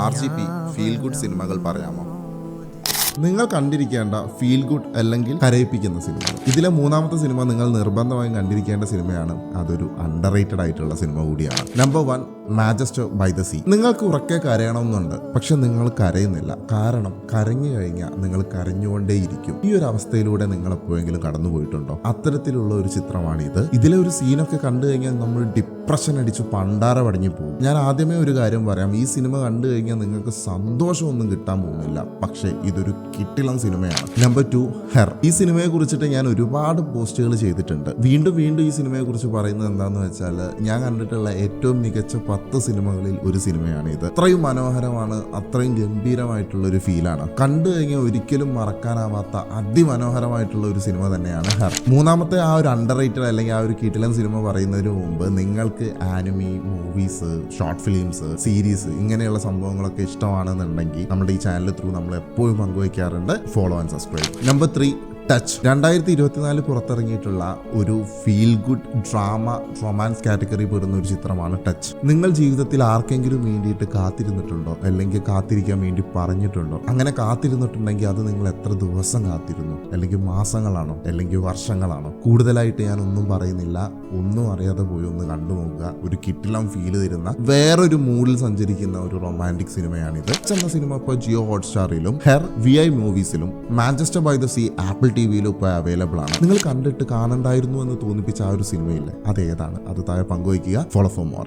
RGP feel good സിനിമകൾ പറയാമോ? നിങ്ങൾ കണ്ടിരിക്കേണ്ട ഫീൽ ഗുഡ് അല്ലെങ്കിൽ കരയിപ്പിക്കുന്ന സിനിമകൾ. ഇതിലെ മൂന്നാമത്തെ സിനിമ നിങ്ങൾ നിർബന്ധമായും കണ്ടിരിക്കേണ്ട സിനിമയാണ്. അതൊരു അണ്ടർ റേറ്റഡ് ആയിട്ടുള്ള സിനിമ കൂടിയാണ്. Number 1, Manchester by the sea. നിങ്ങൾക്ക് ഉറക്കെ കരയണമെന്നുണ്ട്, പക്ഷെ നിങ്ങൾ കരയുന്നില്ല. കാരണം കരഞ്ഞു കഴിഞ്ഞാൽ നിങ്ങൾ കരഞ്ഞുകൊണ്ടേയിരിക്കും. ഈ ഒരു അവസ്ഥയിലൂടെ നിങ്ങൾ എപ്പോഴെങ്കിലും കടന്നുപോയിട്ടുണ്ടോ? അത്തരത്തിലുള്ള ഒരു ചിത്രമാണിത്. ഇതിലെ ഒരു സീനൊക്കെ കണ്ടു കഴിഞ്ഞാൽ നമ്മൾ ഡിപ്രഷൻ അടിച്ച് പണ്ടാര പടഞ്ഞു പോകും. ഞാൻ ആദ്യമേ ഒരു കാര്യം പറയാം, ഈ സിനിമ കണ്ടു കഴിഞ്ഞാൽ നിങ്ങൾക്ക് സന്തോഷമൊന്നും കിട്ടാൻ പോകുന്നില്ല, പക്ഷേ ഇതൊരു കിട്ടിലം സിനിമയാണ്. Number 2, her. ഈ സിനിമയെ കുറിച്ചിട്ട് ഞാൻ ഒരുപാട് പോസ്റ്റുകൾ ചെയ്തിട്ടുണ്ട്. വീണ്ടും ഈ സിനിമയെ കുറിച്ച് പറയുന്നത് എന്താന്ന് വെച്ചാൽ, ഞാൻ കണ്ടിട്ടുള്ള ഏറ്റവും മികച്ച 10 സിനിമകളിൽ ഒരു സിനിമയാണ് ഇത്. അത്രയും മനോഹരമാണ്, അത്രയും ഗംഭീരമായിട്ടുള്ള ഒരു ഫീലാണ്. കണ്ടു കഴിഞ്ഞാൽ ഒരിക്കലും മറക്കാനാവാത്ത അതിമനോഹരമായിട്ടുള്ള ഒരു സിനിമ തന്നെയാണ് ഹെർ. മൂന്നാമത്തെ ആ ഒരു അണ്ടർ റേറ്റഡ് അല്ലെങ്കിൽ ആ ഒരു കിടിലൻ സിനിമ പറയുന്നതിന് മുമ്പ് നിങ്ങൾക്ക് anime, movies, short films, series ഇങ്ങനെയുള്ള സംഭവങ്ങളൊക്കെ ഇഷ്ടമാണെന്നുണ്ടെങ്കിൽ നമ്മുടെ ഈ ചാനൽ ത്രൂ നമ്മൾ എപ്പോഴും പങ്കുവയ്ക്കാറുണ്ട്. Follow and subscribe. Number 3, touch. 2024 പുറത്തിറങ്ങിയിട്ടുള്ള ഒരു feel good drama romance category പെടുന്ന ഒരു ചിത്രമാണ് ടച്ച്. നിങ്ങൾ ജീവിതത്തിൽ ആർക്കെങ്കിലും വേണ്ടിയിട്ട് കാത്തിരുന്നിട്ടുണ്ടോ? അല്ലെങ്കിൽ കാത്തിരിക്കാൻ വേണ്ടി പറഞ്ഞിട്ടുണ്ടോ? അങ്ങനെ കാത്തിരുന്നിട്ടുണ്ടെങ്കിൽ അത് നിങ്ങൾ എത്ര ദിവസം കാത്തിരുന്നു? അല്ലെങ്കിൽ മാസങ്ങളാണോ? അല്ലെങ്കിൽ വർഷങ്ങളാണോ? കൂടുതലായിട്ട് ഞാൻ ഒന്നും പറയുന്നില്ല, ഒന്നും അറിയാതെ പോയി ഒന്ന് കണ്ടുപോകുക. ഒരു കിട്ടിലം ഫീൽ തരുന്ന വേറൊരു മൂഡിൽ സഞ്ചരിക്കുന്ന ഒരു റൊമാൻറ്റിക് സിനിമയാണിത്. ടച്ച് എന്ന സിനിമ ഇപ്പോൾ ജിയോ ഹോട്ട്സ്റ്റാറിലും ഹെർ VI മൂവീസിലും Manchester by the sea Apple TV-യിലും ഇപ്പോൾ അവൈലബിൾ ആണ്. നിങ്ങൾ കണ്ടിട്ട് കാണണ്ടായിരുന്നു എന്ന് തോന്നിപ്പിച്ച ആ ഒരു സിനിമയില്ലേ, അതേതാണ്? അത് താഴെ പങ്കുവയ്ക്കുക. Follow for more.